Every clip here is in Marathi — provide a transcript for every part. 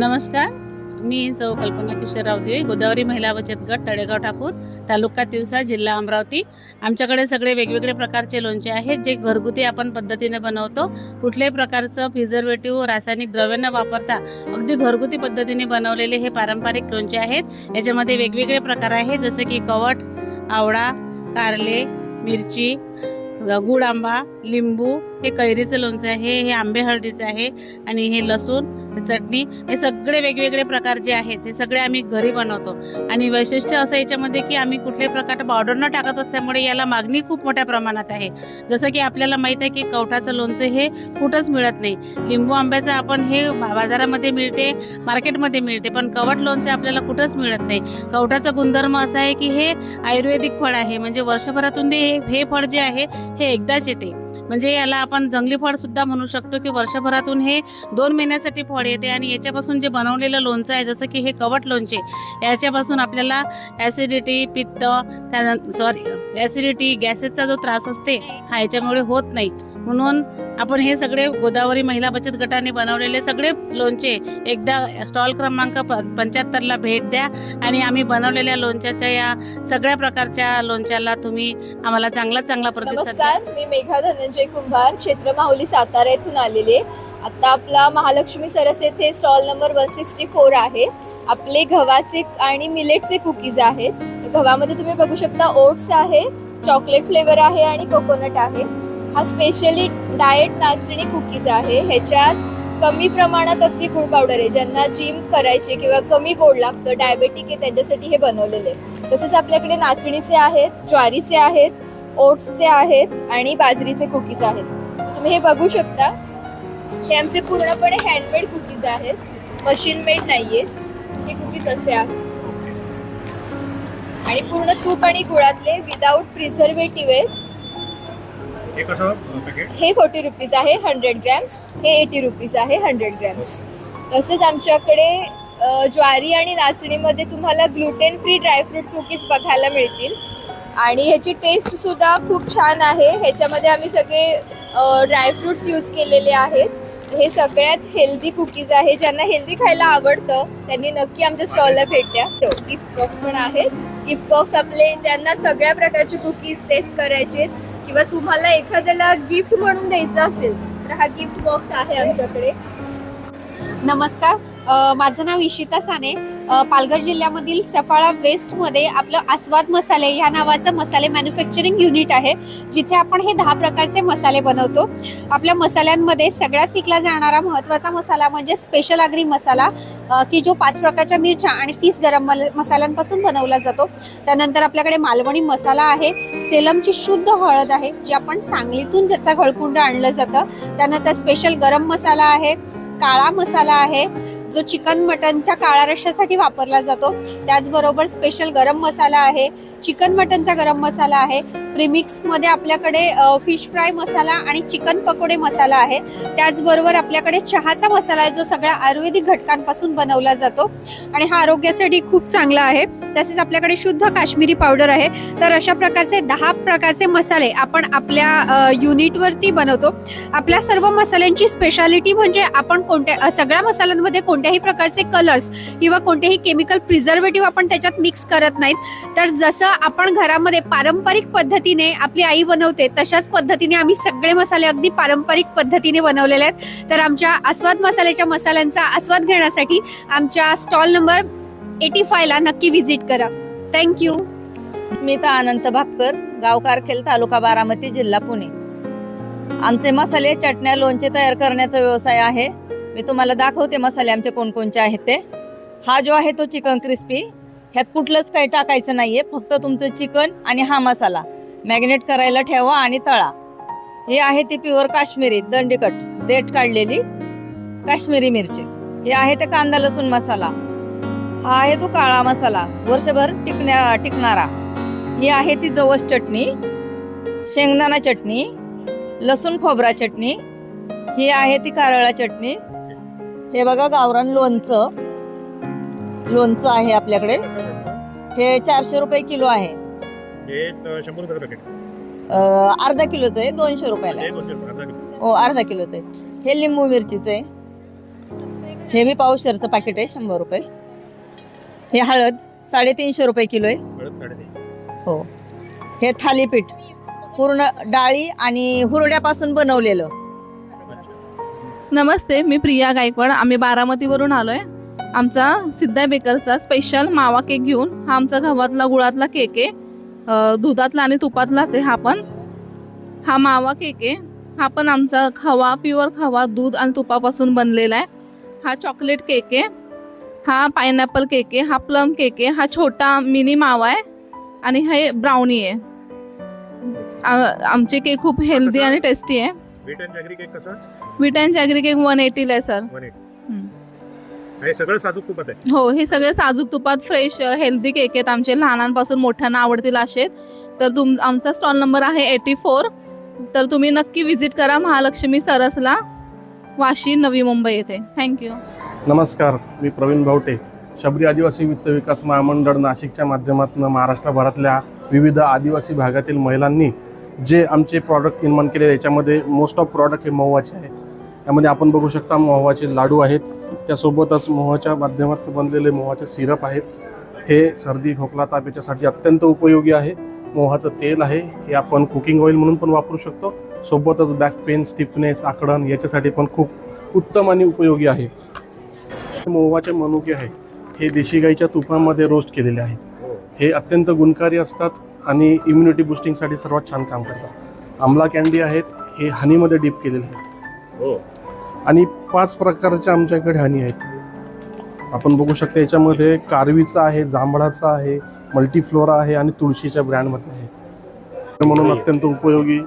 नमस्कार, मी सौ कल्पना किशोर रावते, गोदावरी महिला बचत गट तळेगाव ठाकूर, तालुका तिवसा, जिल्हा अमरावती। आमच्याकडे सगळे वेगवेगळे प्रकारचे लोणचे आहेत जे घरगुती आपण पद्धतीने बनवतो। कुठल्याही प्रकारचं प्रिझर्वेटिव्ह रासायनिक द्रव्य न वापरता अगदी घरगुती पद्धतीने बनवलेले हे पारंपरिक लोणचे आहेत। याच्यामध्ये वेगवेगळे प्रकार आहेत जसे की कवठ, आवळा, कारले, मिरची, गुळ आंबा, लिंबू, हे कैरीचं लोणचं आहे, हे आंबे हळदीचं आहे आणि हे लसूण चटणी, हे सगळे वेगवेगळे प्रकार जे आहेत हे सगळे आम्ही घरी बनवतो। आणि वैशिष्ट्य असं याच्यामध्ये की आम्ही कुठल्याही प्रकारचं पावडर न टाकत असल्यामुळे याला मागणी खूप मोठ्या प्रमाणात आहे। जसं की आपल्याला माहित आहे की कवठाचं लोणचं हे कुठंच मिळत नाही। लिंबू आंब्याचं आपण हे बाजारामध्ये मिळते, मार्केटमध्ये मिळते, पण कवठ लोणचं आपल्याला कुठंच मिळत नाही। कवठाचा गुणधर्म असा आहे की हे आयुर्वेदिक फळ आहे, म्हणजे वर्षभरातून हे फळ जे आहे हे एकदाच येते। म्हणजे याला आपण जंगली फळ सुद्धा म्हणू शकतो की वर्षभरातून हे 2 महिन्यासाठी फळ येते। आणि याच्यापासून जे बनवलेलं लोणचं आहे जसं की हे कवठ लोणचे, याच्यापासून आपल्याला ॲसिडिटी, पित्त, ॲसिडिटी, गॅसेसचा जो त्रास असते हा याच्यामुळे होत नाही। म्हणून आपण हे सगळे गोदावरी महिला बचत गटाने बनवलेले सगळे लोणचे एकदा स्टॉल क्रमांक 75 ला भेट द्या आणि आम्ही बनवलेल्या लोणच्याच्या या सगळ्या प्रकारच्या लोणच्याला तुम्ही आम्हाला चांगला प्रतिसाद द्या। नमस्कार, मी मेघा धनंजय कुंभार, क्षेत्र माहुली, सातारा येथून आलेले। आता आपला महालक्ष्मी सरस येथे स्टॉल नंबर 164 आहे। आपले गव्हाचे आणि मिलेटचे कुकीज आहेत। गव्हामध्ये तुम्ही बघू शकता ओट्स आहे, चॉकलेट फ्लेवर आहे आणि कोकोनट आहे। हा स्पेशली डाएट नाचणी कुकीज आहे। ह्याच्यात कमी प्रमाणात अगदी गुळ पावडर आहे। ज्यांना जिम करायची किंवा कमी गोड लागतं, डायबेटिक आहे, त्यांच्यासाठी हे बनवलेले। तसेच आपल्याकडे नाचणीचे आहेत, ज्वारीचे आहेत, ओट्सचे आहेत आणि बाजरीचे कुकीज आहेत। तुम्ही हे बघू शकता, हे आमचे पूर्णपणे हँडमेड कुकीज आहेत, मशीन मेड नाहीये। हे कुकीज असे आहेत आणि पूर्ण तूप आणि गुळातले, विदाउट प्रिझर्वेटिव्ह आहेत। हे कसं पॅकेट? हे 40 रुपीज आहे 100 ग्रॅम्स, हे 80 रुपीज आहे 100 ग्रॅम्स। तसेच आमच्याकडे ज्वारी आणि नाचणीमध्ये तुम्हाला ग्लुटेन फ्री ड्रायफ्रूट कुकीज बघायला मिळतील आणि ह्याची टेस्ट सुद्धा खूप छान आहे। ह्याच्यामध्ये आम्ही सगळे ड्रायफ्रुट्स यूज केलेले आहेत। हे सगळ्यात हेल्दी कुकीज आहे। ज्यांना हेल्दी खायला आवडतं त्यांनी नक्की आमच्या स्टॉलला भेट द्या। गिफ्ट बॉक्स पण आहेत। गिफ्ट बॉक्स आपले ज्यांना सगळ्या प्रकारचे कुकीज टेस्ट करायचे किंवा तुम्हाला एखाद्याला गिफ्ट म्हणून द्यायचं असेल तर हा गिफ्ट बॉक्स आहे आमच्याकडे। नमस्कार, माझं नाव इशिता साने। पालघर जिल्ह्यामधील सफाळा वेस्टमध्ये आपलं आस्वाद मसाले ह्या नावाचं मसाले मॅन्युफॅक्चरिंग युनिट आहे, जिथे आपण हे 10 प्रकारचे मसाले बनवतो। आपल्या मसाल्यांमध्ये सगळ्यात विकला जाणारा महत्त्वाचा मसाला म्हणजे स्पेशल आगरी मसाला, की जो 5 प्रकारच्या मिरच्या आणि 30 गरम मसाल्यांपासून बनवला जातो। त्यानंतर आपल्याकडे मालवणी मसाला आहे, सेलमची शुद्ध हळद आहे जी आपण सांगलीतून ज्याचा घळकुंड आणलं जातं। त्यानंतर स्पेशल गरम मसाला आहे, काळा मसाला आहे जो चिकन मटनच्या काळा रश्श्यासाठी वापरला जातो। त्याचबरोबर स्पेशल गरम मसाला आहे, चिकन मटनचा गरम मसाला आहे। प्रीमिक्समध्ये आपल्याकडे फिश फ्राय मसाला आणि चिकन पकोडे मसाला आहे। त्याचबरोबर आपल्याकडे चहाचा मसाला आहे जो सगळ्या आयुर्वेदिक घटकांपासून बनवला जातो आणि हा आरोग्यासाठी खूप चांगला आहे। तसेच आपल्याकडे शुद्ध काश्मीरी पावडर आहे। तर अशा प्रकारचे 10 प्रकारचे मसाले आपण आपल्या युनिटवरती बनवतो। आपल्या सर्व मसाल्यांची स्पेशालिटी म्हणजे आपण सगळ्या मसाल्यांमध्ये कोणत्याही प्रकारचे कलर्स किंवा कोणतेही केमिकल प्रिझर्वेटिव्ह आपण त्याच्यात मिक्स करत नाहीत। तर जसं आपण घरामध्ये पारंपरिक पद्धतीने आपली आई बनवते तशाच पद्धतीने आम्ही सगळे मसाले अगदी पारंपरिक पद्धतीने बनवलेले आहेत। तर आमच्या आस्वाद मसाल्याच्या मसाल्यांचा आस्वाद घेण्यासाठी आमच्या स्टॉल नंबर 85 ला नक्की व्हिजिट करा। थँक्यू। स्मिता अनंत भापकर, गाव कारखेल, तालुका बारामती, जिल्हा पुणे। आमचे मसाले, चटण्या, लोणचे तयार करण्याचा व्यवसाय आहे। मी तुम्हाला दाखवते मसाले आमचे कोणकोणचे आहेत ते। हा जो आहे तो चिकन क्रिस्पी, ह्यात कुठलंच काही टाकायचं नाहीये, फक्त तुमचं चिकन आणि हा मसाला मॅग्नेट करायला ठेवा आणि तळा। हे आहे ती प्युअर काश्मीरी दंडीकट देठ काढलेली काश्मीरी मिरची। हे आहे ते कांदा लसूण मसाला। हा आहे तो काळा मसाला वर्षभर टिकणारा। ही आहे ती जवस चटणी, शेंगदाणा चटणी, लसूण खोबरा चटणी। ही आहे ती कारळा चटणी। हे बघा गावरान लोणचं आहे आपल्याकडे। हे 400 रुपये किलो आहे। हे 100 रुपये पॅकेट? अर्धा किलोचं आहे, 200 रुपयाला। हो, अर्धा किलोचं आहे। हे लिंबू मिरचीचं आहे। हे मी पावशेरचं पॅकेट आहे 100 रुपये. हे हळद 350 रुपये किलो आहे. हळद 3.5. हो. हे थालीपीठ पूर्ण डाळी आणि हुरड्यापासून बनवलेलं. नमस्ते, मी प्रिया गायकवाड. आम्ही बारामतीवरून आलोय. आमचा सिद्धा बेकरचा स्पेशल मावा केक घेऊन. हा आमचा गव्हातला गुळातला केक आहे, दुधातला आणि तुपातलाच आहे. हा मावा केक आहे. हा पण आमचा खवा, प्युअर खवा, दूध आणि तुपापासून बनलेला आहे. हा चॉकलेट केक आहे. हा पायनॅपल केक आहे. हा प्लम केक आहे. हा छोटा मिनी मावा आहे आणि हे ब्राउनी आहे. आमचे केक खूप हेल्दी आणि टेस्टी आहे. व्हीट अँड जॅगरी केक कसं? व्हीट अँड जॅगरी केक 180 आहे सर. 180. हे सगळं साजूक तुपात आहे. हो, हे सगळे साजूक तुपात फ्रेश हेल्दी केक आहेत आमचे. लहानांपासून मोठ्यांना आवडतील असे. तर आमचा स्टॉल नंबर आहे 84. तर तुम्ही नक्की विजिट करा महालक्ष्मी सरसला, वाशी, नवी मुंबई येथे. थँक्यू. नमस्कार, मी प्रवीण भावटे. शबरी आदिवासी वित्त विकास महामंडळ नाशिकच्या माध्यमातून महाराष्ट्रभरातल्या विविध आदिवासी भागातील महिलांनी जे आमचे प्रॉडक्ट निर्माण केले, याच्यामध्ये मोस्ट ऑफ प्रॉडक्ट हे महुआचे आहेत. यामध्ये आपण बघू शकता महुआचे लाडू आहेत, त्यासोबतच महुआच्या माध्यमातून बनलेले महुआचे सिरप आहेत. हे सर्दी, खोकला, ताप याच्यासाठी अत्यंत उपयोगी आहे. महुआचं तेल आहे, हे आपण कुकिंग ऑइल म्हणून पण वापरू शकतो. सोबतच बॅक पेन, स्टिफनेस, आकडण याच्यासाठी पण खूप उत्तम आणि उपयोगी आहे. महुआचे मनुके आहे, हे देशी गाईच्या तुपामध्ये रोस्ट केलेले आहेत. हे अत्यंत गुणकारी असतात आणि इम्युनिटी बुस्टिंगसाठी सर्वात छान काम करतात. आमला कॅन्डी आहेत, हे हनीमध्ये डीप केलेले आहेत. हो. आणि 5 प्रकारच्या आमच्याकडे हनी आहेत. आपण बघू शकता याच्यामध्ये कारवीचा आहे, जांभळाचा आहे, मल्टीफ्लोरा आहे आणि तुळशीच्या ब्रँडमध्ये आहे. म्हणून अत्यंत उपयोगी,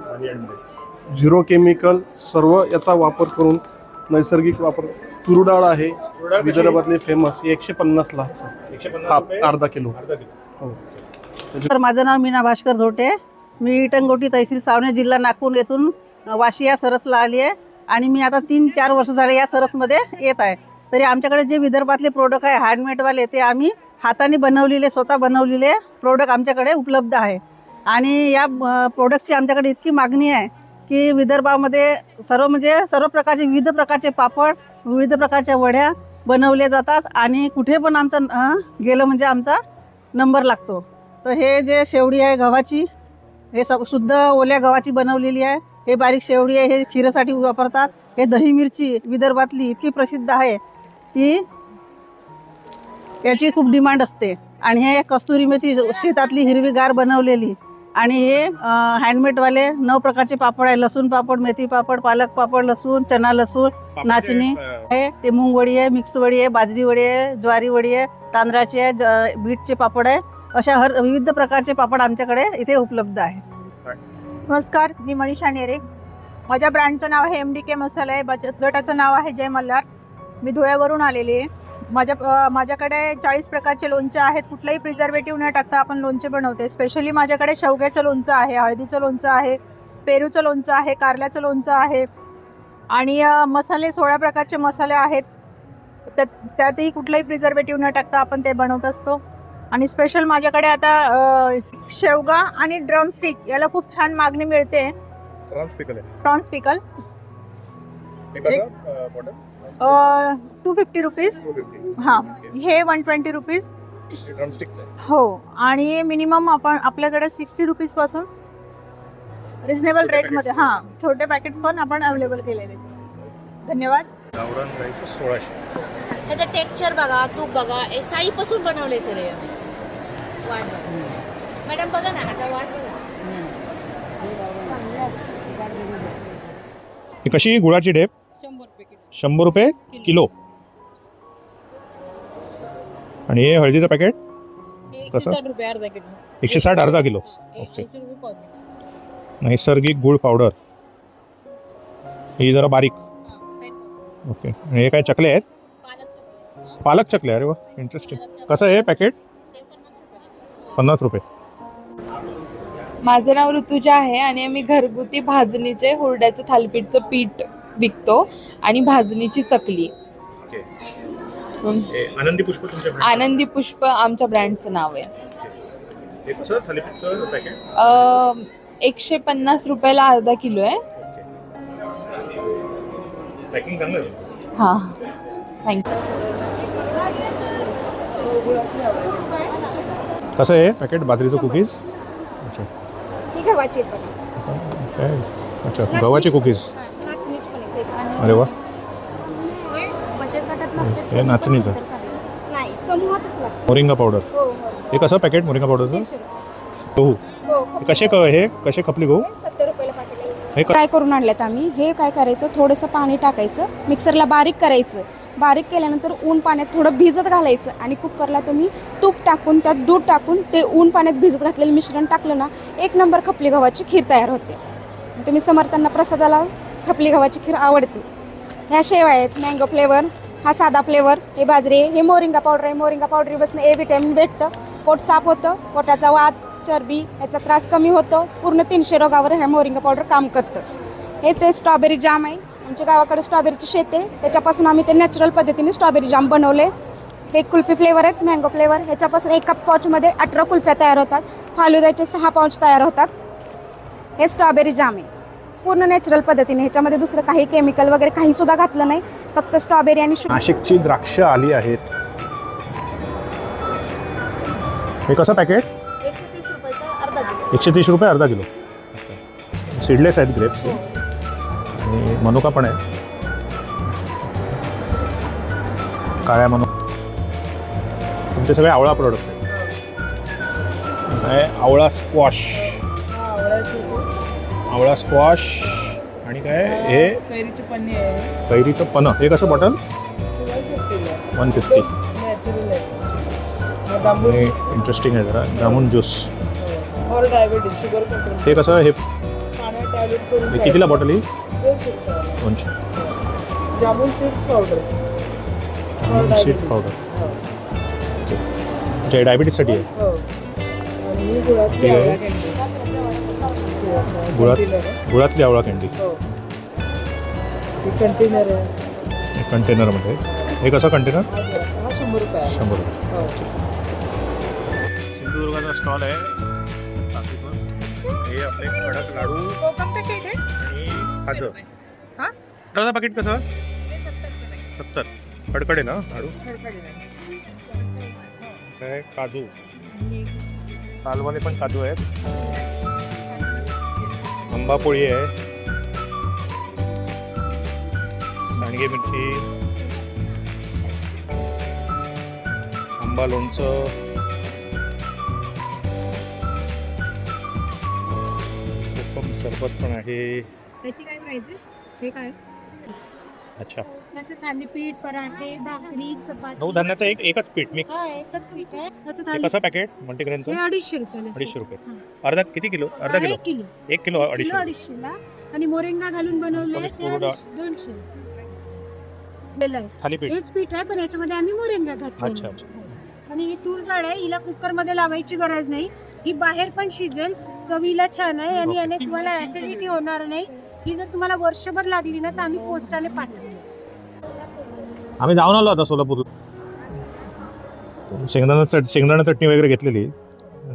झिरो केमिकल, सर्व याचा वापर करून नैसर्गिक वापर. तूर डाळ आहे, विदर्भातली फेमस, 150ला हा अर्धा किलो. हो. तर माझं नाव मीना भास्कर धोटे. मी इटनगोटी तहसील सावने, जिल्हा नागपूर येथून वाशी या सरसला आली आहे आणि मी आता 3-4 वर्ष झाले या सरसमध्ये येत आहे. तरी आमच्याकडे जे विदर्भातले प्रोडक्ट आहे हँडमेडवाले, ते आम्ही हाताने बनवलेले, स्वतः बनवलेले प्रोडक्ट आमच्याकडे उपलब्ध आहे. आणि या प्रोडक्टची आमच्याकडे इतकी मागणी आहे की विदर्भामध्ये सर्व प्रकारचे, विविध प्रकारचे पापड, विविध प्रकारच्या वड्या बनवल्या जातात आणि कुठे पण आमचं गेलं म्हणजे आमचा नंबर लागतो. तर हे जे शेवडी आहे गव्हाची, हे शुद्ध ओल्या गव्हाची बनवलेली आहे. हे बारीक शेवडी आहे, हे खिरीसाठी वापरतात. हे दही मिरची विदर्भातली इतकी प्रसिद्ध आहे की याची खूप डिमांड असते. आणि हे कस्तुरी मेथी शेतातली हिरवीगार बनवलेली. आणि हे हँडमेडवाले 9 प्रकारचे पापड आहे. लसूण पापड, मेथी पापड, पालक पापड, लसूण, चना लसूण, नाचणी आहे, ते मूग वडी आहे, मिक्स वडी आहे, बाजरी वडी आहे, ज्वारी वडी आहे, तांदळाची आहे, बीटचे पापड आहे. अशा विविध प्रकारचे पापड आमच्याकडे इथे उपलब्ध आहे. नमस्कार, मी मनीषा नेरे. माझ्या ब्रँडचं नाव आहे MDK मसाला आहे. बचत गटाचं नाव आहे जय मल्हार. मी धुळ्यावरून आलेली आहे. माझ्याकडे 40 प्रकारचे लोणचे आहेत. कुठलंही प्रिझर्वेटिव्ह न टाकता आपण लोणचे बनवते. स्पेशली माझ्याकडे शेवग्याचं लोणचं आहे, हळदीचं लोणचं आहे, पेरूचं लोणचं आहे, कारल्याचं लोणचं आहे आणि मसाले 16 प्रकारचे मसाले आहेत. त्यातही कुठलंही प्रिझर्वेटिव्ह न टाकता आपण ते बनवत असतो. आणि स्पेशल माझ्याकडे आता शेवगा आणि ड्रमस्टिक याला खूप छान मागणी मिळते. प्रॉन्स पिकल हे कसं बॉटल? 250 रुपीज. हां, हे 120 रुपीज. ड्रमस्टिक्स आहे. हो. आणि मिनिमम आपल्याकडे 60 रुपीज पासून रिझनेबल रेटमध्ये छोटे पॅकेट पण आपण अवेलेबल केलेले आहेत. धन्यवाद. गावरान गाईचं 1600. त्याचं टेक्स्चर बघा, तूप बघा, हे साईपासून बनवले सर. हे वाज मॅडम बघा ना, ह्याचा वाज बघा. ही कशी गुळाची ढेप? 100 रुपये किलो. आणि हे हळदीचं पॅकेट कसं? 160 रुपये अर्धा किलो. 160 अर्धा किलो. ओके. 80 रुपये पाव किलो. नैसर्गिक गुळ पावडर, ही जरा बारीक. ओके. आणि हे काय चकले आहेत? पालक चकले. अरे वा, इंटरेस्टिंग. कसं आहे पॅकेट? 50 रुपये. माझं नाव ऋतुजा आहे आणि आम्ही घरगुती भाजणीचे हुरड्याचं थालीपीठचं पीठ विकतो आणि भाजणीची चकली. आनंदी पुष्प तुमच्या brand? आनंदी पुष्प आमच्या ब्रँडचं नाव आहे. हे कसं थालीपीठचं पॅकेट? 150 रुपयाला अर्धा किलो आहे. पॅकिंग चांगलं आहे. हां. थँक्यू. कसं आहे पॅकेट बाजरीचं कुकीज? अच्छा ही गव्हाची पण काय अच्छा गव्हाचे कुकीज. अरे वा, हे नाचणीचं नाही समूहातच लागतं. Moringa powder. हो हे कसं पॅकेट मोरिंगा पावडरचं? गहू हे कसे खपली गहू? 70 रुपयाला पाकिट आहे. हे फ्राय करून आणलेत आम्ही. हे काय करायचं, थोडंसं पाणी टाकायचं, मिक्सरला बारीक करायचं. बारीक केल्यानंतर ऊन पाण्यात थोडं भिजत घालायचं आणि कुकरला तुम्ही तूप टाकून त्यात दूध टाकून ते ऊन पाण्यात भिजत घातलेलं मिश्रण टाकलं ना, 1 नंबर खपली गव्हाची खीर तयार होते. तुम्ही समर्थांना प्रसादाला खपली गव्हाची खीर आवडते. ह्या शेव आहेत मँगो फ्लेवर, हा साधा फ्लेवर, हे बाजरी आहे, हे मोरिंगा पावडर आहे. मोरिंगा पावडरीपासून ए विटॅमिन भेटतं, पोट साफ होतं, पोटाचा वात चरबी ह्याचा त्रास कमी होतो. पूर्ण 300 रोगावर हे मोरिंगा पावडर काम करतं. हे ते स्ट्रॉबेरी जाम आहे. आमच्या गावाकडे स्ट्रॉबेरीची शेत आहे, त्याच्यापासून आम्ही ते नॅचरल पद्धतीने स्ट्रॉबेरी जाम बनवले. हे कुल्फी फ्लेवर आहेत मँगो फ्लेवर. ह्याच्यापासून एका पाऊचमध्ये 18 कुल्फ्या तयार होतात. फालुद्याचे 6 पाऊच तयार होतात. हे स्ट्रॉबेरी जाम आहे पूर्ण नॅचरल पद्धतीने. ह्याच्यामध्ये दुसरं काही केमिकल वगैरे काही सुद्धा घातलं नाही, फक्त स्ट्रॉबेरी आणि नाशिकची द्राक्ष आली आहेत. हे कसं पॅकेट? 130 रुपये अर्धा किलो. सीडलेस आहेत ग्रेप्स आणि मनुका पण आहे. काळ्या मनुका. तुमचे सगळे आवळा प्रोडक्ट्स आहेत. आवळा स्क्वॉश आणि काय हे कैरीचं पन्ह. हे कसं बॉटल? 150. इंटरेस्टिंग आहे जरा. जामून ज्यूस. हे कसं? हे कितीला बॉटल ही? 200. Jamun seeds powder. Seed powder. Okay, डायबिटीजसाठी आहे. ठीक आहे. गुळातली आवळा कँडी कंटेनर आहे. कंटेनरमध्ये. हे कसं कंटेनर? 100 रुपये. 100 रुपये. सिंधुदुर्गाचा स्टॉल आहे. हे आपले कडक लाडू आणि खाजं. लाडूचं पाकिट कसं? 70. कडकडे ना लाडू. काय काजू, सालवाले पण काजू आहेत. आंबा पोळी आहे. सांडगे मिरची, आंबा लोणचं, कोकम सरबत पण आहे. त्याची काय प्राइस आहे? हे काय? अच्छा, त्याचं थालीपीठ, पराठे, भाकरी, चपाती. 9 धान्याचं एकच पीठ मिक्स. एकच पीठ आहे. त्याचं हे थाली कसं पॅकेट मल्टीग्रेनचं? 250 रुपये. 250 रुपये. अर्धा किती किलो? अर्धा किलो. 1 किलो 250. 250 ला आणि मोरिंगा घालून बनवले ते पूर्ण 200. थालीपीठ. हेच पीठ आहे पण याच्यामध्ये आम्ही मोरिंगा अच्छा घातले. अच्छा. आणि ही तूर डाळ आहे, हिला कुकर मध्ये लावायची गरज नाही. ही बाहेर पण शिजेल, चवीला छान आहे आणि याने तुम्हाला ऍसिडिटी होणार नाही. ही जर तुम्हाला वर्षभर लागली ना तर आम्ही पोस्टाने पाठवू. आम्ही जाऊन आलो आता सोलापूर. शेंगदाणा चटणी वगैरे घेतलेली.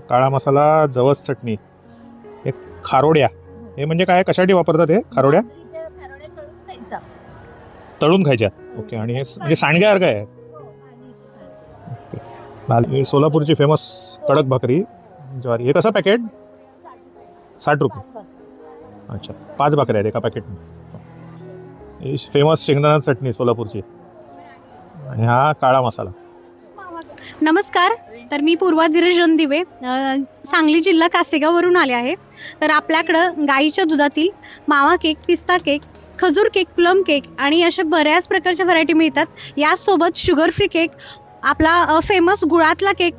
काळा मसाला, जवस चटणी, एक खारोड्या. हे म्हणजे काय, कशासाठी वापरतात हे खारोड्या? तळून खायच्या. ओके. आणि हे म्हणजे सांडग्यासारखं आहे. ओके. सोलापूरची फेमस कडक भाकरी ज्वारी. हे कसं पॅकेट? 60 रुपये. अच्छा, 5 भाकऱ्या आहेत एका पॅकेटमध्ये. फेमस शेंगदाणा चटणी सोलापूरची आणि हा काळा मसाला. नमस्कार. तर मी पूर्वा धीरज रणदिवे, सांगली जिल्हा कासेगाववरून आले आहे. तर आपल्याकडं गाईच्या दुधातील मावा केक, पिस्ता केक, खजूर केक, प्लम केक आणि अशा बऱ्याच प्रकारच्या व्हरायटी मिळतात. यासोबत शुगर फ्री केक, आपला फेमस गुळातला केक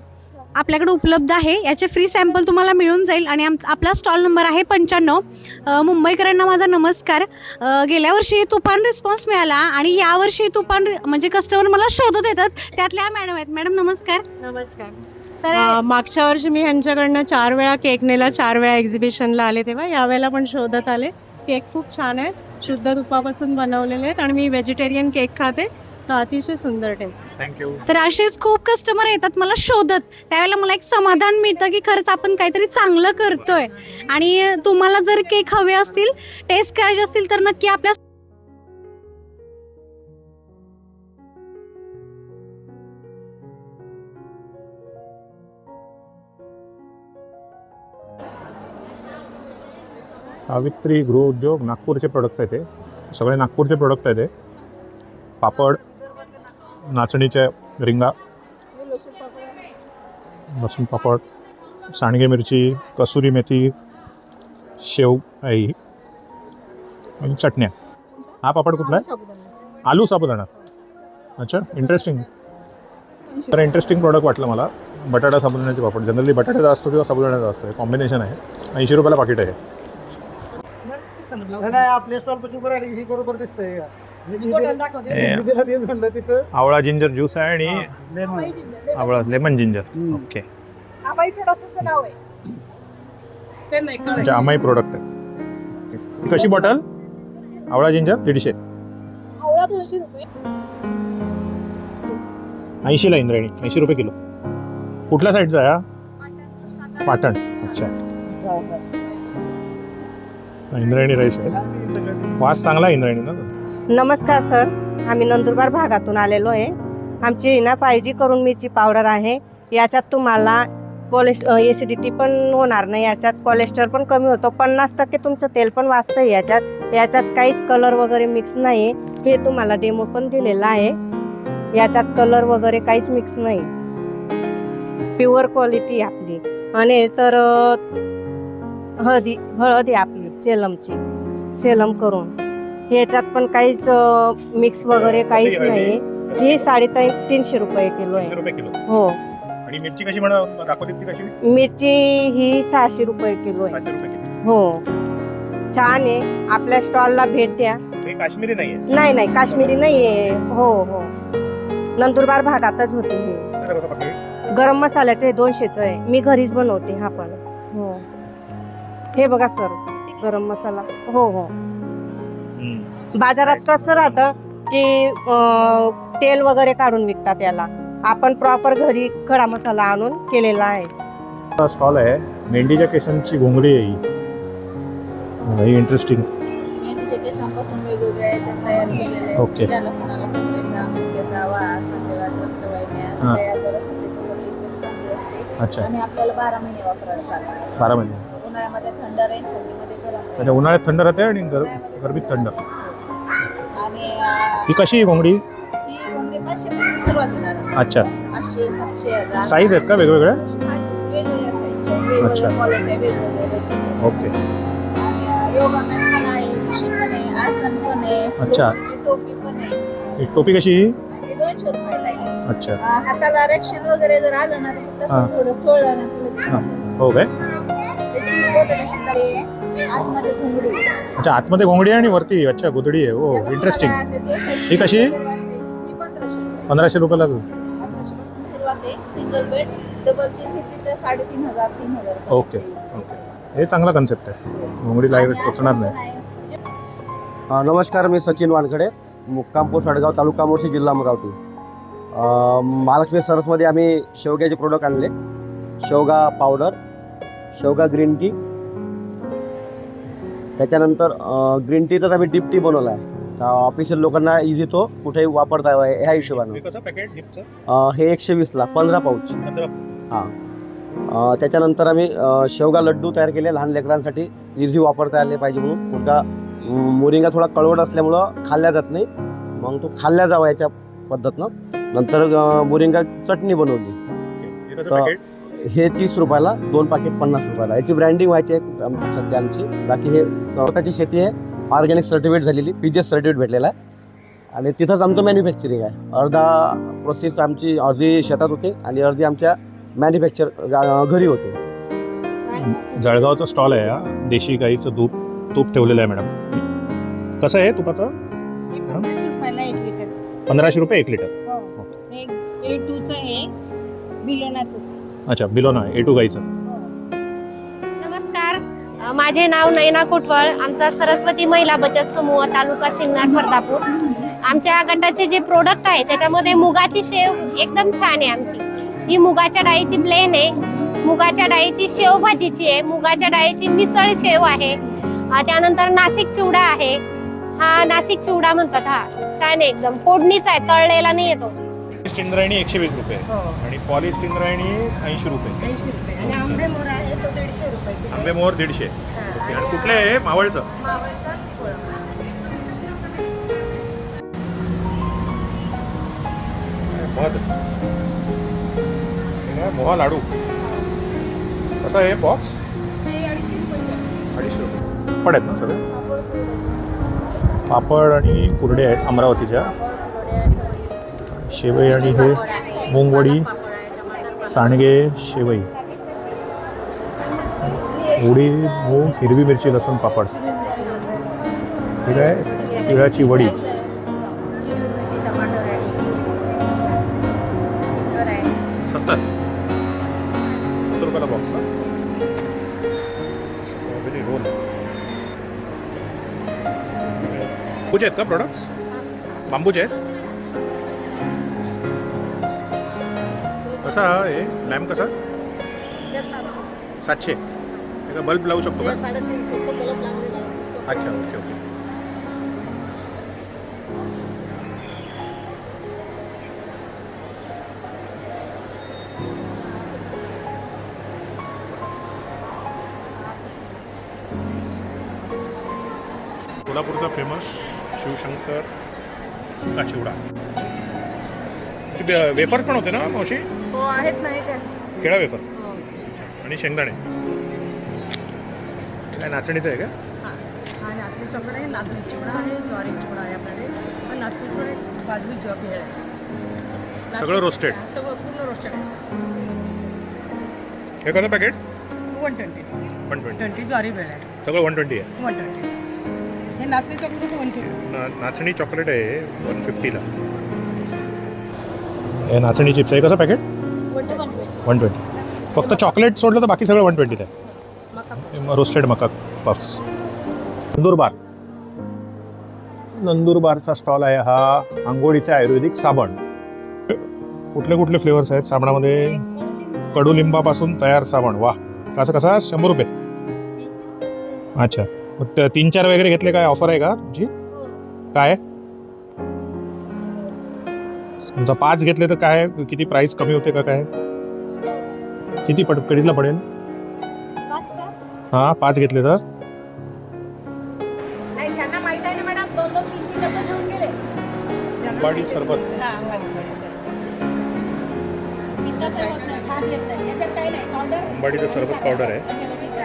आपल्याकडे उपलब्ध आहे. याचे फ्री सॅम्पल तुम्हाला मिळून जाईल. आणि आपला स्टॉल नंबर आहे 95. मुंबईकरांना माझा नमस्कार. गेल्या वर्षी तुफान रिस्पॉन्स मिळाला आणि यावर्षी तुफान म्हणजे कस्टमर मला शोधत येतात. त्यातल्या मॅडम आहेत. मॅडम नमस्कार. नमस्कार. तर मागच्या वर्षी मी ह्यांच्याकडनं 4 वेळा केक नेला, 4 वेळा एक्झिबिशनला आले तेव्हा. यावेळेला पण शोधत आले. केक खूप छान आहे, शुद्ध तुपापासून बनवलेले आहेत आणि मी व्हेजिटेरियन केक खाते. अतिशय सुंदर टेस्ट. थँक्यू. तर असेच खूप कस्टमर येतात मला शोधत. त्यावेळेला मला एक समाधान मिळतं की खरंच आपण काहीतरी चांगलं करतोय. आणि तुम्हाला जर केक हवे असतील, टेस्ट करायचे असतील तर नक्की आपल्या सावित्री गृह उद्योग नागपूरचे प्रोडक्ट्स आहेत ते सगळे नागपूरचे प्रोडक्ट आहेत ते पापड नाचणीच्या रिंगा लसूण पापड सांडगे मिरची कसुरी मेथी शेव आई आणि चटण्या. हा पापड कुठला आहे? आलू साबुदाणा. अच्छा इंटरेस्टिंग. तर इंटरेस्टिंग प्रोडक्ट वाटलं मला बटाटा साबुदाण्याचे पापड. जनरली बटाट्याचा असतो किंवा साबुदाण्याचा असतो. कॉम्बिनेशन आहे. 80 रुपयाला पाकिट आहे. आपल्या स्टॉल पासून बरोबर दिसतंय. आवळा जिंजर ज्यूस आहे आणि आवळा लेमन जिंजर. ओके अच्छा अमाई प्रोडक्ट आहे. कशी बॉटल? आवळा जिंजर 150. 80ला इंद्रायणी. 80 रुपये किलो. कुठल्या साईडचा आहे हा? पाटण. अच्छा इंद्रायणी राईस आहे. वास चांगला आहे इंद्रायणी ना. नमस्कार सर, आम्ही नंदुरबार भागातून आलेलो आहे. आमची ना 5G करून मिरची पावडर आहे. याच्यात तुम्हाला एसिडिटी पण होणार नाही. याच्यात कोलेस्ट्रॉल पण कमी होतो. 50% तुमचं तेल पण वाचतं याच्यात काहीच कलर वगैरे मिक्स नाही. हे तुम्हाला डेमो पण दिलेला आहे. याच्यात कलर वगैरे काहीच मिक्स नाही. प्युअर क्वालिटी आपली. आणि तर हळद आहे आपली सेलमची, सेलम करून. याच्यात पण काहीच मिक्स वगैरे काहीच नाही. ही 350 रुपये किलो आहे. हो. आणि मिरची कशी म्हणा दाखवली ती कशी? मिरची ही 600 रुपये किलो आहे. हो छान आहे. आपल्या स्टॉलला भेट द्या. काश्मीरी नाही आहे? नाही काश्मीरी नाही आहे. हो नंदुरबार भागातच होते. हे गरम मसाल्याचे 200च आहे. मी घरीच बनवते हा पण. हो हे बघा सर गरम मसाला. हो बाजारात कसं राहतं की तेल वगैरे काढून विकतात याला. आपण प्रॉपर घरी खडा मसाला आणून केलेला आहे. स्टॉल आहे. मेंढीच्या केसांची घोंगडी आहे ही. इंटरेस्टिंग. मेंढीच्या केसांपासून वेगवेगळ्या याच्यात तयार केलेले ओके. ज्याला कोणाला खोबऱ्याचा मुक्याचा वास संधिवात रक्तवाहिन्या सगळ्या आजारासाठी सगळी चांगली असते. अच्छा. आणि आपल्याला 12 महिने वापरायला चालते. 12 महिने. उन्हाळ्यामध्ये थंड राहील, थंडीमध्ये गरम राहील. म्हणजे उन्हाळ्यात थंड राहते आणि गरमीत थंड. आणि ही कशी ही घोंगडी? ही घोंगडी 500 पासून सुरुवात आहे दादा. अच्छा 500, 700, 1000. साईज आहेत का वेगवेगळ्या? वेगवेगळ्या साईजच्या वेगवेगळ्या क्वालिटी वेगवेगळ्या रेट. ओके. आणि योगा मॅट पण आहे, उशी पण आहे, आसन पण आहे. अच्छा. टोपी पण आहे. ही टोपी कशी? हे 200 रुपयाला आहे. अच्छा. हाताला रक्षण वगैरे जर आलं ना तर तसं थोडं चोळलं ना तर लगेच होतं. हो काय? त्याची गोदडी शिंदे आतमध्ये घुंगडी. अच्छा आतमध्ये घोंगडी आणि वरती अच्छा गोदडी आहे. हो इंटरेस्टिंग. ही कशी? ही 1500. 1500 रुपयाला. 1500 पासून सुरुवात आहे. सिंगल बेड डबलची घेतली तर 3500, 3000. Okay okay. हे चांगला कन्सेप्ट आहे. घोंगडी लाईट पोचणार नाही. नमस्कार, मी सचिन वानखडे, मुक्काम पोस्ट अडगाव, तालुका मोर्शी, जिल्हा अमरावती. महालक्ष्मी सरसमध्ये आम्ही शेवग्याचे प्रोडक्ट आणले. शेवगा पावडर, शेवगा ग्रीन टी, त्याच्यानंतर ग्रीन टीचाच आम्ही डीप टी बनवला आहे. ऑफिशियल लोकांना इझी तो कुठेही वापरता यावा ह्या हिशोबानं. हे 120ला 15 पाऊच. हां. त्याच्यानंतर आम्ही शेवगा लड्डू तयार केले लहान लेकरांसाठी, इझी वापरता आले पाहिजे म्हणून. कुठला मोरिंगा थोडा कळवट असल्यामुळं खाल्ल्या जात नाही, मग तो खाल्ल्या जावा याच्या पद्धतनं. नंतर मोरिंगा चटणी बनवली. तर हे 30 रुपयाला, 2 पाकिट 50 रुपयाला. याची ब्रँडिंग व्हायची आहे सध्या आमची. बाकी हे स्वतःची शेती आहे, ऑर्गॅनिक सर्टिफिकेट झालेली, PGS सर्टिफिकेट भेटलेला आहे. आणि तिथंच आमचं मॅन्युफॅक्चरिंग आहे. अर्धा प्रोसेस आमची अर्धी शेतात होते आणि अर्धी आमच्या मॅन्युफॅक्चर घरी होते. जळगावचा स्टॉल आहे हा. देशी गाईचं तूप ठेवलेलं आहे मॅडम. कसं आहे तुपाचं? 15 रुपयाला 1 लिटर. 1500 रुपये 1 लिटर. A2चं आहे बिलोना तूप. अच्छा बिलोना A2 गाईचं. नमस्कार, माझे नाव नयना कोटवळ. आमचा सरस्वती महिला बचत समूह, तालुका सिन्नर, फरदापूर. आमच्या गटाचे जे प्रोडक्ट आहे त्याच्यामध्ये मुगाची शेव एकदम छान आहे आमची. ही मुगाच्या डाळीची ब्लेन आहे, मुगाच्या डाळीची शेव भाजीची आहे, मुगाच्या डाळीची मिसळ शेव आहे. त्यानंतर नाशिक चिवडा आहे. हा नाशिक चिवडा म्हणतात. हा छान आहे एकदम, फोडणीचा आहे, तळलेला नाही येतो. इंद्रायणी 120 रुपये आणि पॉलिश इंद्रायणी 80 रुपये. आणि आंबे मोहर आहे तो 150 रुपये. आंबे मोहर 150. ओके, आणि कुठलं आहे मावळचं? मध मोहा लाडू कसा आहे बॉक्स? 250 रुपये. पापड आहेत ना सगळे? पापड आणि कुरडे आहेत अमरावतीच्या. शेवई आणि हे मुंगवडी, सांडगे, शेवई, उडीद, मूग, हिरवी मिरची, लसूण, पापड. ठीक आहे, तिळाची वडी. $70 रुपयाला बॉक्स ना. Strawberry roll. बांबूचे आहेत का प्रोडक्ट्स? बांबूचे आहेत. कसा आहे लॅम्प कसा? 700. एका बल्ब लावू शकतो का? 350. अच्छा, ओके ओके. कोल्हापूरचा फेमस शिवशंकर का चिवडा. वेफर पण होते ना मावशी? हो आहेत नाही काय. केळा वेफर आणि शेंगदाणे. काय नाचणीचं आहे का? हा नाचणी चॉकलेट आहे, नाचणी चिवडा आहे, ज्वारी चिवडा आहे आपल्याकडे. पण नाचणी चिवडा बाजरी जॉब भेळ आहे. सगळं रोस्टेड? सगळं पूर्ण रोस्टेड आहे सर. हे कसं पॅकेट? 120 ज्वारी भेळ आहे. सगळं 120 आहे. 120. हे नाचणी चॉकलेट 150. नाचणी चॉकलेट आहे 150ला. हे नाचणी चिप्स आहे. कसं पॅकेट? 120. फक्त चॉकलेट सोडलं तर बाकी सगळं 120 आहे. रोस्टेड मका पफ्स. नंदुरबार. नंदुरबारचा स्टॉल आहे हा. आंघोळीचा आयुर्वेदिक साबण. कुठले कुठले फ्लेवर्स आहेत साबणामध्ये? कडुलिंबापासून तयार साबण. वा, कसं कसा? 100 रुपये. अच्छा, मग 3-4 वगैरे घेतले काय ऑफर आहे का तुमची? काय तुमचा 5 घेतले तर काय किती प्राइस कमी होते का? काय किती कधीला पडेल? हां, 5 घेतले तर सरबत. अंबाडीचं सरबत पावडर आहे.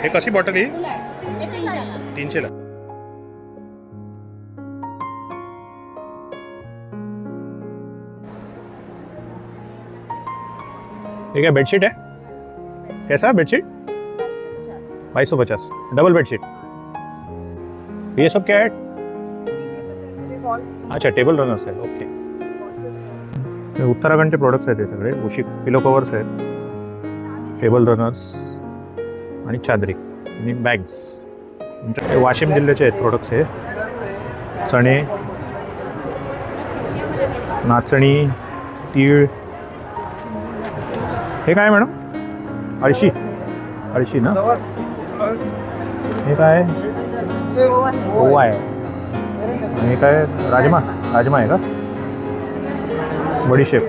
हे कशी बॉटल? ही 300ला. ये क्या बेडशीट है? कैसा बेडशीट? 2250. Double bedsheet. ये सब क्या है? अच्छा, टेबल रनर्स आहे. ओके. उत्तराखंडचे प्रोडक्ट्स आहेत हे सगळे. उशी पिलो कवर्स आहेत, टेबल रनर्स आणि चादरी आणि बॅग्स. वाशिम जिल्ह्याचे आहेत प्रोडक्ट्स हे. चणे, नाचणी, तीळ. हे काय मॅडम? अळशी ना. हे काय? ओवा आहे. आणि हे काय? राजमा आहे का? बडीशेप.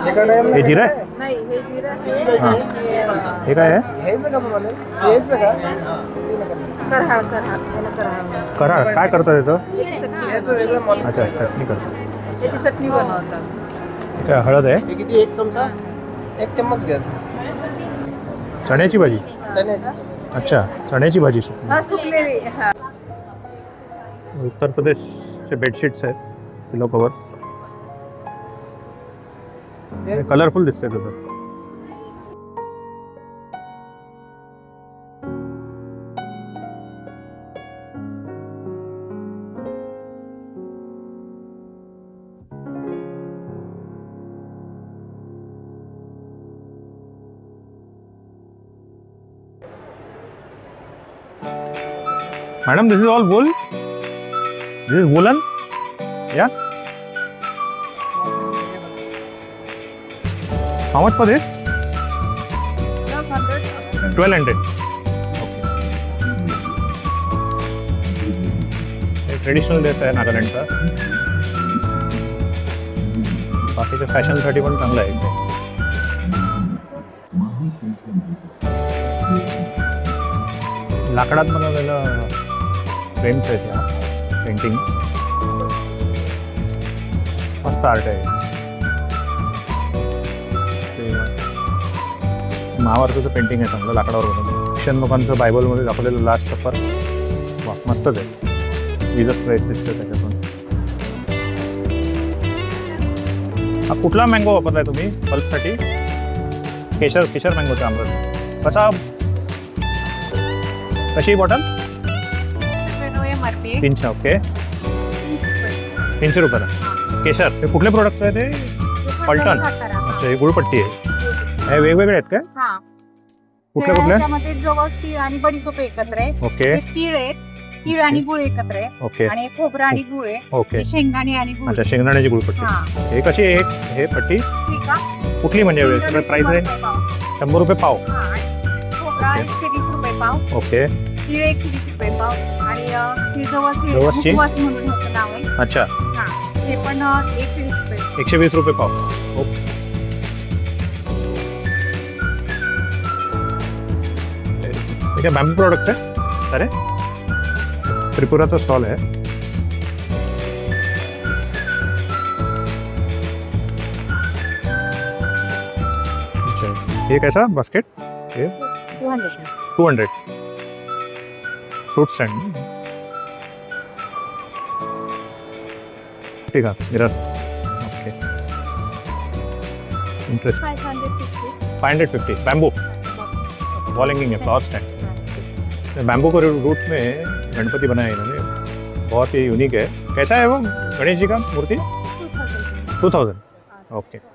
हे जिरा आहे? नाही, हे जिरा आहे. हां, हे काय आहे? हेच का तुम्हाला? हेच का? कराळ. काय करतात त्याचं? याचं वेगळं मॉल. अच्छा, चटणी करतात. याची चटणी बनवतात. काय हळद आहे? हे किती? 1 चमचा? 1 चम्मच घ्या. चण्याची भाजी. चण्याची. अच्छा, चण्याची भाजी सुकली. हा, सुकलेली. हा. उत्तर प्रदेशचे बेडशीट्स आहेत, पिलो कवर्स. कलरफुल दिसतंय तसं. Madam, this is all wool? This is woolen? Yeah? How much for this? 1200. Okay. Traditional dress आहे नागालँडचा. बाकीच्या फॅशनसाठी पण चांगलं आहे इथे. लाकडात बनवलेलं फ्रेम्स आहेत या पेंटिंग. मस्त आर्ट आहे. महाभारताचं पेंटिंग आहे चांगलं लाकडावर बनवलं. ख्रिश्चन लोकांचं बायबलमध्ये दाखवलेलं लास्ट सफर. वा मस्तच आहे. जीसस क्राइस्ट दिसतोय त्याच्यातून. हा कुठला मँगो वापरलाय तुम्ही पल्पसाठी? केशर मँगोचा आमरस. कशी बॉटल? 300. ओके, 300 रुपयाला. केशर हे कुठले प्रोडक्ट आहे ते? पलटण. अच्छा, हे गुळपट्टी आहे. हे वेगवेगळे आहेत काय? कुठले कुठले? त्यामध्ये जवस, तीळ आणि बडीशोप एकत्र आहे. ओके. हे तीळ आहेत, तीळ आणि गुळ एकत्र आहे. ओके. आणि हे खोबरं आणि गुळ आहे. ओके. हे शेंगदाणे आणि गुळ. अच्छा, शेंगदाण्याची गुळपट्टी. हा. हे कशी आहे हे पट्टी? ठीक आहे. कुठली म्हणजे प्राइस आहे? 100 रुपये पाव. हा, आणि खोबरा 120 रुपये पाव. ओके. तीळ 120 रुपये पाव. आणि हे जवसची? जवस म्हणून ह्याचं नाव आहे. अच्छा, हा, हे पण 120 रुपये. 120 रुपये पाव. ओके. ठीक आहे. बॅम्बू प्रोडक्ट्स आहे सारे. त्रिपुराचा स्टॉल आहे. अच्छा, हे कैसा बास्केट? हे 200. Fruit stand. ठीक आहे. Mirror. Okay. Interest. 550. Bamboo wall hanging है, फ्लावर स्टैंड. बैम्बू को रूट में गणपति बनाया इन्होंने, बहुत ही यूनिक है. कैसा है वो गणेश जी का मूर्ति? 2000. ओके.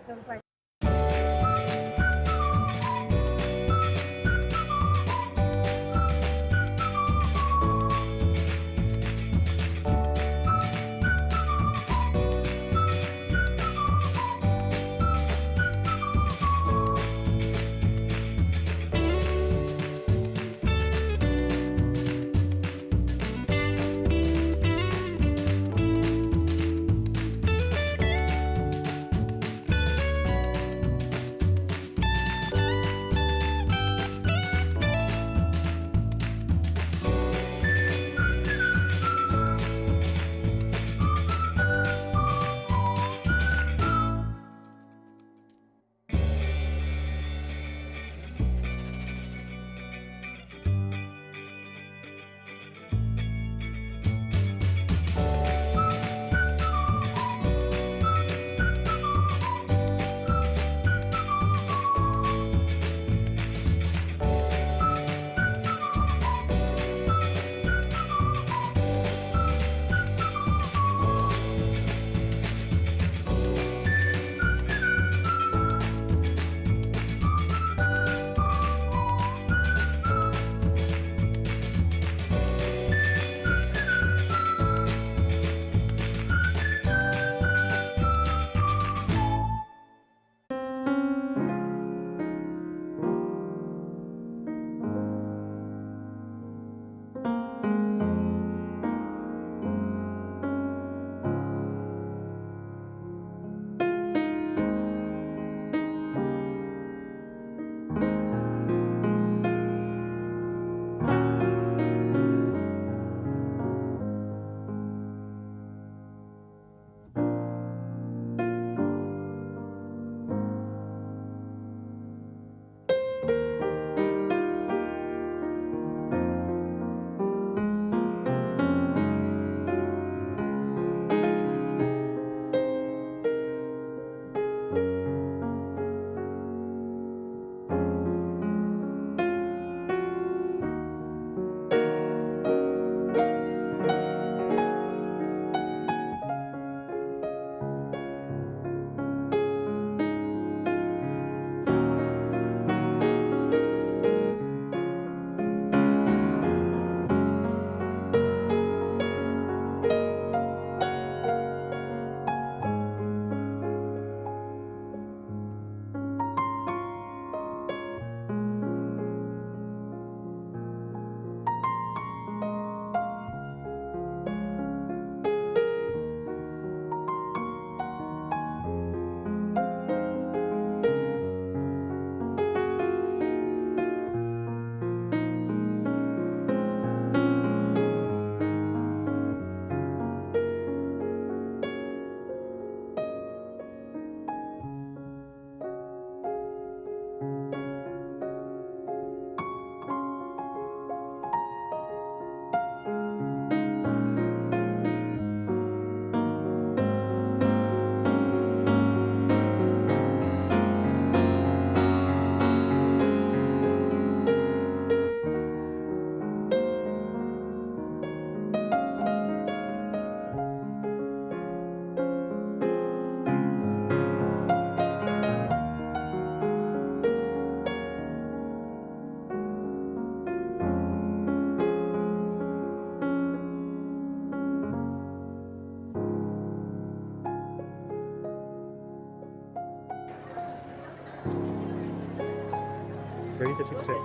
इथे चिप्स आहे.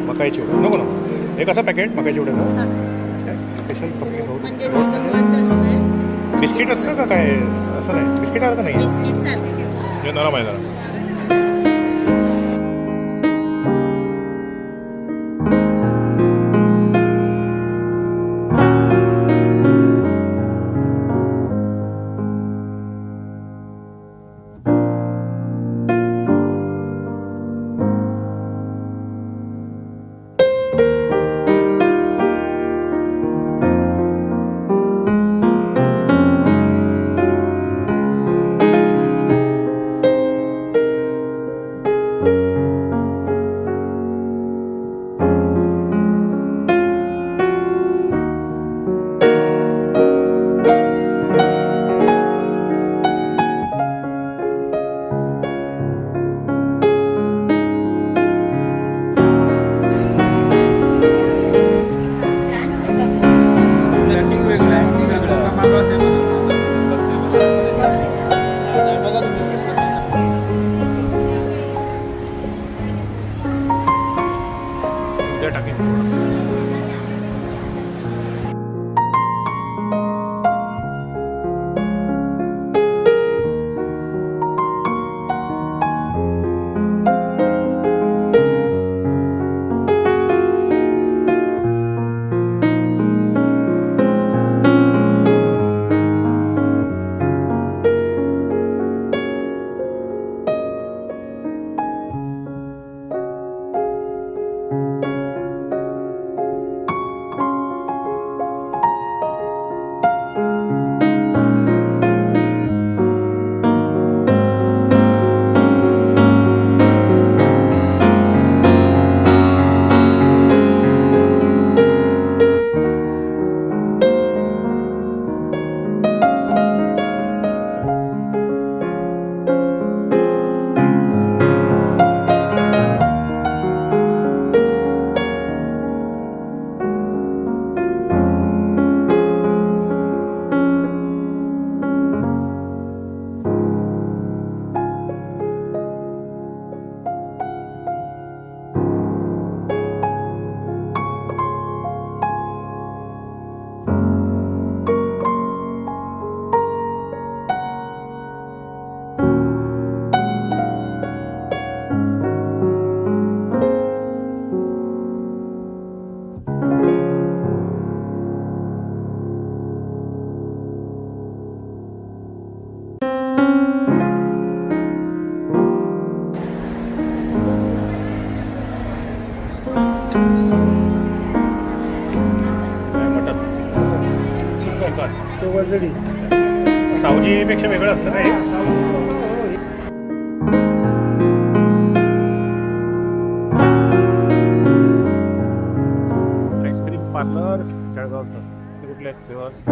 मकाई चिवडा नको नको. हे कसं पॅकेट मकाई चिवड्याचं? स्पेशल म्हणजे ते गव्हाचं असतं. बिस्किट असतं का काय? असं नाही, बिस्किट आलं का नाही? बिस्किट सारखे हे नरम आहे जरा. उद्या टाकेन. तो वजडी सावजीपेक्षा वेगळं असतं का हे? आईस्क्रीम पार्लर जळगावचं. कुठले फ्लेवर्स?